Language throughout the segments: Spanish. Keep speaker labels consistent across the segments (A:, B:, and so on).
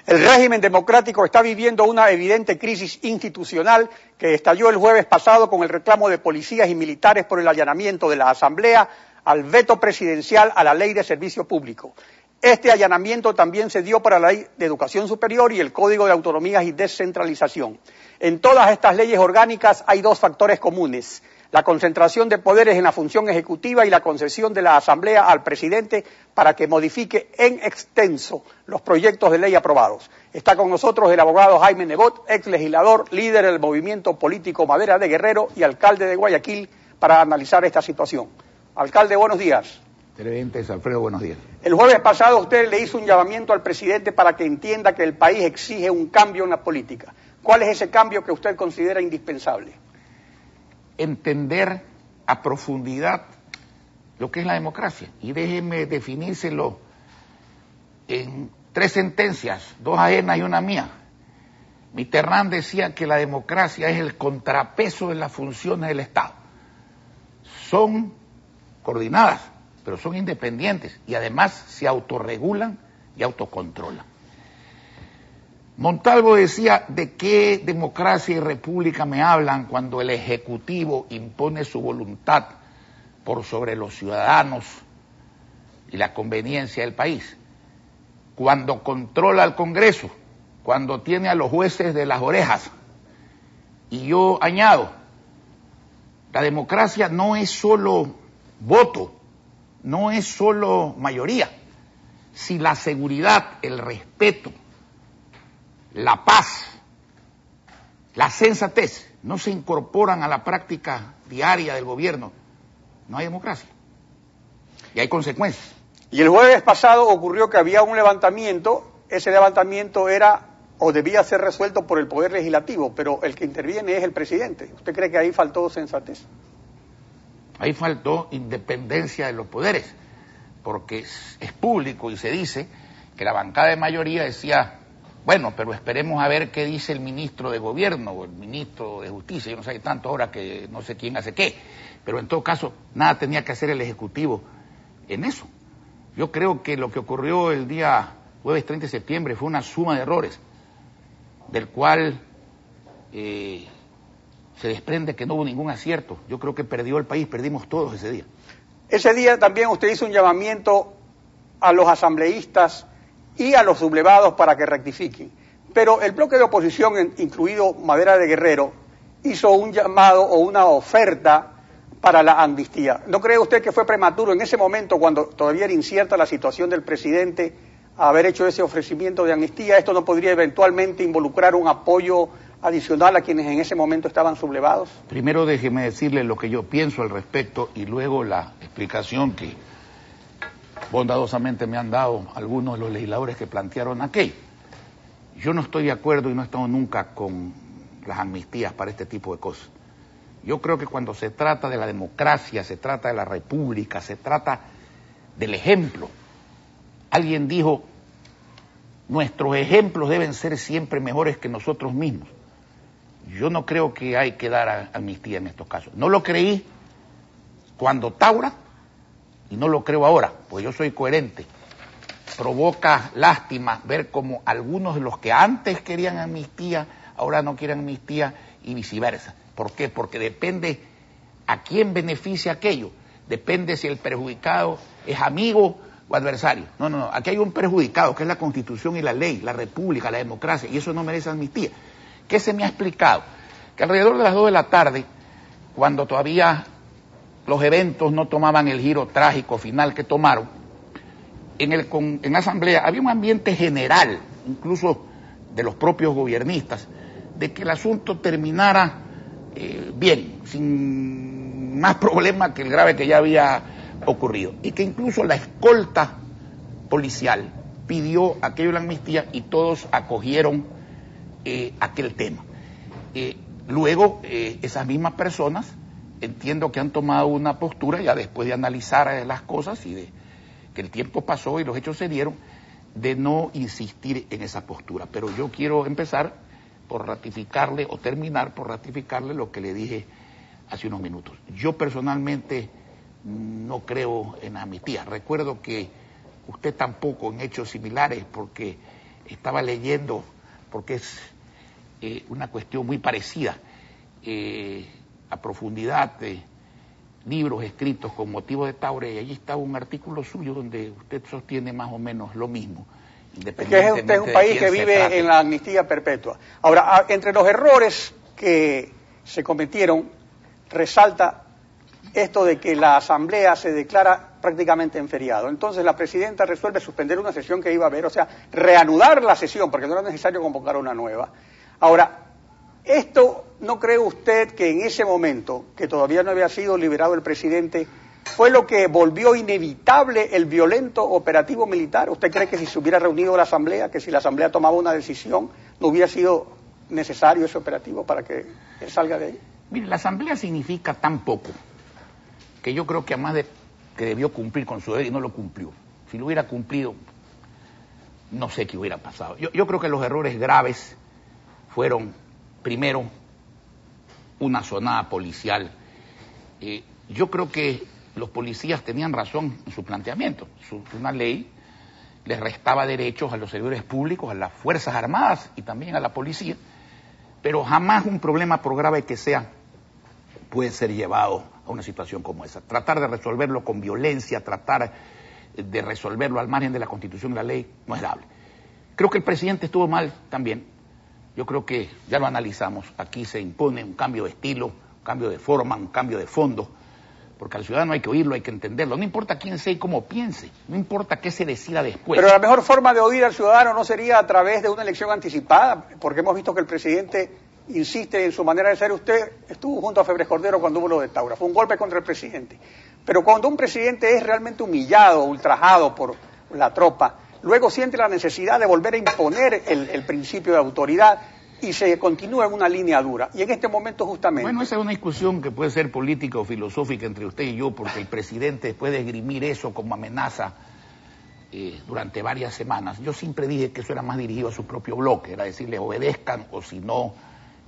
A: El régimen democrático está viviendo una evidente crisis institucional que estalló el jueves pasado con el reclamo de policías y militares por el allanamiento de la Asamblea al veto presidencial a la Ley de Servicio Público. Este allanamiento también se dio para la Ley de Educación Superior y el Código de Autonomías y Descentralización. En todas estas leyes orgánicas hay dos factores comunes: la concentración de poderes en la función ejecutiva y la concesión de la Asamblea al presidente para que modifique en extenso los proyectos de ley aprobados. Está con nosotros el abogado Jaime Nebot, ex legislador, líder del movimiento político Madera de Guerrero y alcalde de Guayaquil, para analizar esta situación. Alcalde, buenos días.
B: Televidentes, Alfredo, buenos días.
A: El jueves pasado usted le hizo un llamamiento al presidente para que entienda que el país exige un cambio en la política. ¿Cuál es ese cambio que usted considera indispensable?
B: Entender a profundidad lo que es la democracia. Y déjeme definírselo en 3 sentencias, 2 ajenas y una mía. Mitterrand decía que la democracia es el contrapeso de las funciones del Estado. Son coordinadas, pero son independientes y además se autorregulan y autocontrolan. Montalvo decía: ¿de qué democracia y república me hablan cuando el Ejecutivo impone su voluntad por sobre los ciudadanos y la conveniencia del país? Cuando controla al Congreso, cuando tiene a los jueces de las orejas. Y yo añado, la democracia no es solo voto, no es solo mayoría. Si la seguridad, el respeto, la paz, la sensatez no se incorporan a la práctica diaria del gobierno, no hay democracia. Y hay consecuencias.
A: Y el jueves pasado ocurrió que había un levantamiento. Ese levantamiento era o debía ser resuelto por el Poder Legislativo, pero el que interviene es el presidente. ¿Usted cree que ahí faltó sensatez?
B: Ahí faltó independencia de los poderes, porque es público y se dice que la bancada de mayoría decía: bueno, pero esperemos a ver qué dice el ministro de Gobierno o el ministro de Justicia. Yo no sé, hay tanto ahora que no sé quién hace qué, pero en todo caso nada tenía que hacer el Ejecutivo en eso. Yo creo que lo que ocurrió el día jueves 30 de septiembre fue una suma de errores, del cual se desprende que no hubo ningún acierto. Yo creo que perdió el país, perdimos todos ese día.
A: Ese día también usted hizo un llamamiento a los asambleístas y a los sublevados para que rectifiquen. Pero el bloque de oposición, incluido Madera de Guerrero, hizo un llamado o una oferta para la amnistía. ¿No cree usted que fue prematuro en ese momento, cuando todavía era incierta la situación del presidente, haber hecho ese ofrecimiento de amnistía? ¿Esto no podría eventualmente involucrar un apoyo adicional a quienes en ese momento estaban sublevados?
B: Primero déjeme decirle lo que yo pienso al respecto y luego la explicación que bondadosamente me han dado algunos de los legisladores que plantearon aquello. Yo no estoy de acuerdo y no he estado nunca con las amnistías para este tipo de cosas. Yo creo que cuando se trata de la democracia, se trata de la república, se trata del ejemplo. Alguien dijo: nuestros ejemplos deben ser siempre mejores que nosotros mismos. Yo no creo que hay que dar amnistía en estos casos. No lo creí cuando Taura y no lo creo ahora, pues yo soy coherente. Provoca lástima ver cómo algunos de los que antes querían amnistía ahora no quieren amnistía y viceversa. ¿Por qué? Porque depende a quién beneficia aquello. Depende si el perjudicado es amigo o adversario. No, aquí hay un perjudicado, que es la Constitución y la ley, la república, la democracia, y eso no merece amnistía. ¿Qué se me ha explicado? Que alrededor de las 2 de la tarde, cuando todavía los eventos no tomaban el giro trágico final que tomaron, en la Asamblea había un ambiente general, incluso de los propios gobiernistas, de que el asunto terminara bien, sin más problema que el grave que ya había ocurrido, y que incluso la escolta policial pidió aquello de la amnistía y todos acogieron aquel tema. Luego esas mismas personas entiendo que han tomado una postura, ya después de analizar las cosas y de que el tiempo pasó y los hechos se dieron, de no insistir en esa postura. Pero yo quiero empezar por ratificarle, o terminar por ratificarle lo que le dije hace unos minutos. Yo personalmente no creo en amnistía. Recuerdo que usted tampoco en hechos similares, porque estaba leyendo, porque es una cuestión muy parecida, a profundidad, libros escritos con motivo de Taure, y allí estaba un artículo suyo donde usted sostiene más o menos lo mismo.
A: Es que usted es un país que vive en la amnistía perpetua. Ahora, entre los errores que se cometieron, resalta esto de que la Asamblea se declara prácticamente en feriado. Entonces la presidenta resuelve suspender una sesión que iba a haber, o sea, reanudar la sesión, porque no era necesario convocar una nueva. Ahora, ¿esto no cree usted que en ese momento, que todavía no había sido liberado el presidente, fue lo que volvió inevitable el violento operativo militar? ¿Usted cree que si se hubiera reunido la Asamblea, que si la Asamblea tomaba una decisión, no hubiera sido necesario ese operativo para que él salga de ahí?
B: Mire, la Asamblea significa tan poco que yo creo que además de que debió cumplir con su deber y no lo cumplió. Si lo hubiera cumplido, no sé qué hubiera pasado. Yo creo que los errores graves fueron, primero, una sonada policial. Yo creo que los policías tenían razón en su planteamiento. Una ley les restaba derechos a los servidores públicos, a las Fuerzas Armadas y también a la policía, pero jamás un problema, por grave que sea, puede ser llevado a una situación como esa. Tratar de resolverlo con violencia, tratar de resolverlo al margen de la Constitución y la ley, no es dable. Creo que el presidente estuvo mal también. Yo creo que ya lo analizamos. Aquí se impone un cambio de estilo, un cambio de forma, un cambio de fondo, porque al ciudadano hay que oírlo, hay que entenderlo. No importa quién sea y cómo piense, no importa qué se decida después.
A: Pero la mejor forma de oír al ciudadano no sería a través de una elección anticipada, porque hemos visto que el presidente insiste en su manera de ser. Usted estuvo junto a Febres Cordero cuando hubo lo de Taura, fue un golpe contra el presidente. Pero cuando un presidente es realmente humillado, ultrajado por la tropa, luego siente la necesidad de volver a imponer el principio de autoridad y se continúa en una línea dura. Y en este momento justamente...
B: Bueno, esa es una discusión que puede ser política o filosófica entre usted y yo, porque el presidente, después de esgrimir eso como amenaza durante varias semanas, yo siempre dije que eso era más dirigido a su propio bloque, era decirle obedezcan o si no,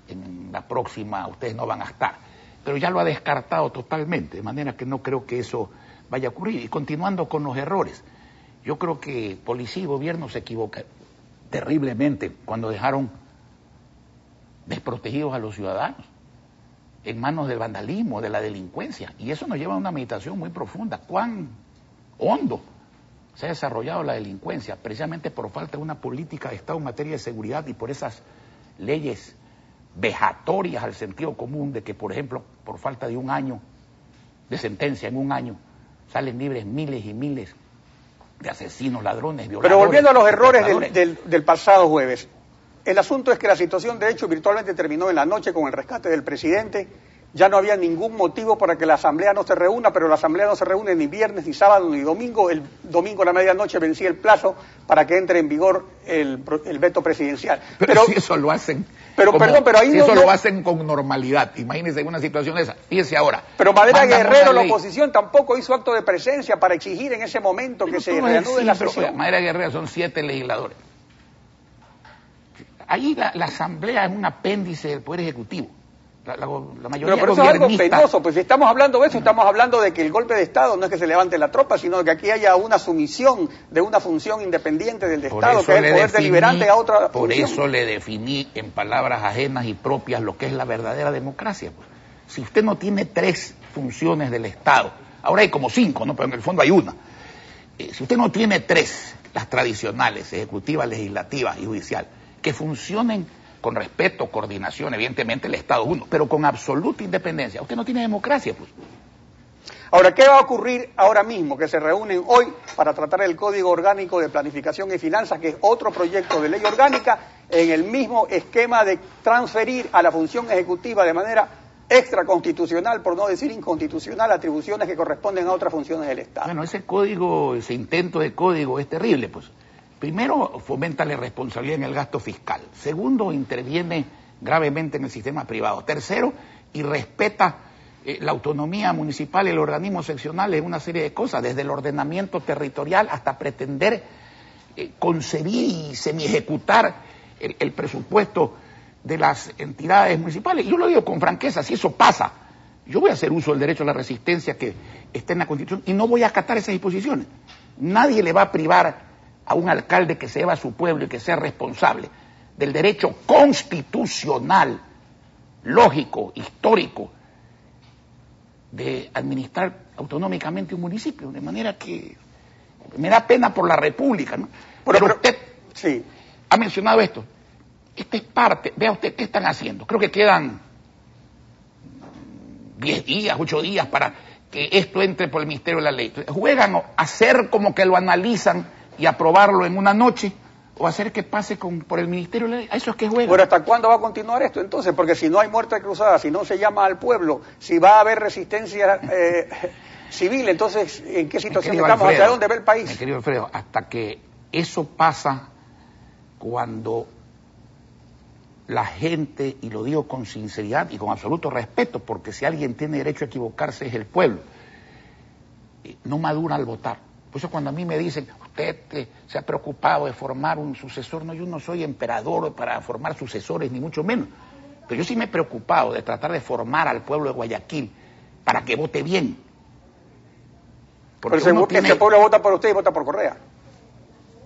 B: en la próxima ustedes no van a estar. Pero ya lo ha descartado totalmente, de manera que no creo que eso vaya a ocurrir. Y continuando con los errores, yo creo que policía y gobierno se equivocan terriblemente cuando dejaron desprotegidos a los ciudadanos en manos del vandalismo, de la delincuencia. Y eso nos lleva a una meditación muy profunda. ¿Cuán hondo se ha desarrollado la delincuencia? Precisamente por falta de una política de Estado en materia de seguridad y por esas leyes vejatorias al sentido común de que, por ejemplo, por falta de un año de sentencia, en un año, salen libres miles y miles de asesinos, ladrones, violadores.
A: Pero volviendo a los errores del pasado jueves, el asunto es que la situación de hecho virtualmente terminó en la noche con el rescate del presidente. Ya no había ningún motivo para que la Asamblea no se reúna, pero la Asamblea no se reúne ni viernes, ni sábado, ni domingo. El domingo a la medianoche vencía el plazo para que entre en vigor el veto presidencial.
B: Pero si eso lo hacen...
A: Pero ahí
B: si eso lo hacen con normalidad, imagínense una situación de esa, fíjese ahora.
A: Pero Madera Guerrero, la oposición, tampoco hizo acto de presencia para exigir en ese momento que se reanude la sesión.
B: Madera Guerrero son 7 legisladores. Ahí la Asamblea es un apéndice del Poder Ejecutivo. La mayoría
A: pero eso es algo penoso, pues si estamos hablando de eso, estamos hablando de que el golpe de Estado no es que se levante la tropa, sino que aquí haya una sumisión de una función independiente del Estado, que es el poder deliberante a otra
B: Por
A: función.
B: eso le definí en palabras ajenas y propias lo que es la verdadera democracia. Pues. Si usted no tiene 3 funciones del Estado, ahora hay como 5, ¿no? Pero en el fondo hay una. Si usted no tiene 3, las tradicionales, ejecutiva, legislativa y judicial, que funcionen con respeto, coordinación, evidentemente el Estado uno, pero con absoluta independencia. Usted no tiene democracia, pues.
A: Ahora, ¿qué va a ocurrir ahora mismo? Que se reúnen hoy para tratar el Código Orgánico de Planificación y Finanzas, que es otro proyecto de ley orgánica, en el mismo esquema de transferir a la función ejecutiva de manera extraconstitucional, por no decir inconstitucional, atribuciones que corresponden a otras funciones del Estado.
B: Bueno, ese intento de código es terrible, pues. Primero, fomenta la irresponsabilidad en el gasto fiscal. Segundo, interviene gravemente en el sistema privado. Tercero, y respeta la autonomía municipal y el organismo seccional en una serie de cosas, desde el ordenamiento territorial hasta pretender concebir y semi-ejecutar el presupuesto de las entidades municipales. Yo lo digo con franqueza, si eso pasa, yo voy a hacer uso del derecho a la resistencia que está en la Constitución y no voy a acatar esas disposiciones. Nadie le va a privar a un alcalde que se deba a su pueblo y que sea responsable del derecho constitucional, lógico, histórico, de administrar autonómicamente un municipio, de manera que me da pena por la República, ¿no? Pero usted
A: sí
B: ha mencionado esto. Esta es parte, vea usted qué están haciendo. Creo que quedan 10 días, 8 días para que esto entre por el Ministerio de la Ley. Entonces, juegan a hacer como que lo analizan y aprobarlo en una noche, o hacer que pase por el Ministerio de la Ley. ¿A eso es que juegan?
A: Pero ¿hasta cuándo va a continuar esto entonces? Porque si no hay muerte cruzada, si no se llama al pueblo, si va a haber resistencia civil, entonces ¿en qué situación estamos?
B: Alfredo,
A: ¿Hacia dónde va el país?
B: Mi querido Alfredo, hasta que eso pasa, cuando la gente, y lo digo con sinceridad y con absoluto respeto, porque si alguien tiene derecho a equivocarse es el pueblo, no madura al votar. Por eso cuando a mí me dicen, usted se ha preocupado de formar un sucesor, no, yo no soy emperador para formar sucesores, ni mucho menos, pero yo sí me he preocupado de tratar de formar al pueblo de Guayaquil para que vote bien.
A: Porque ese pueblo vota por usted y vota por Correa.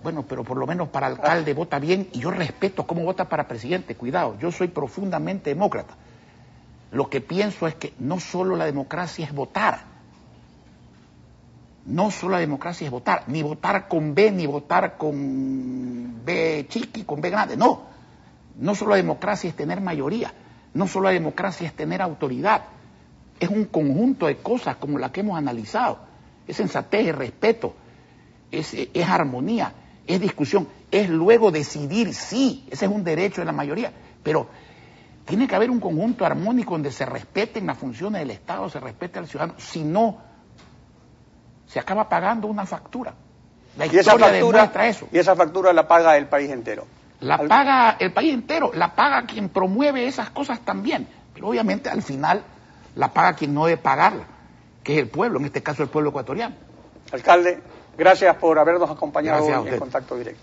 B: Bueno, pero por lo menos para alcalde vota bien, y yo respeto cómo vota para presidente. Cuidado, yo soy profundamente demócrata. Lo que pienso es que no solo la democracia es votar. No solo la democracia es votar, ni votar con B, ni votar con B chiqui, con B grande, no. No solo la democracia es tener mayoría, no solo la democracia es tener autoridad. Es un conjunto de cosas como la que hemos analizado. Es sensatez, es respeto, es armonía, es discusión, es luego decidir, sí, ese es un derecho de la mayoría, pero tiene que haber un conjunto armónico donde se respeten las funciones del Estado, se respete al ciudadano, si no, se acaba pagando una factura. La historia demuestra eso.
A: Y esa factura la paga el país entero.
B: La paga el país entero, la paga quien promueve esas cosas también, pero obviamente al final la paga quien no debe pagarla, que es el pueblo, en este caso el pueblo ecuatoriano.
A: Alcalde, gracias por habernos acompañado en Contacto Directo.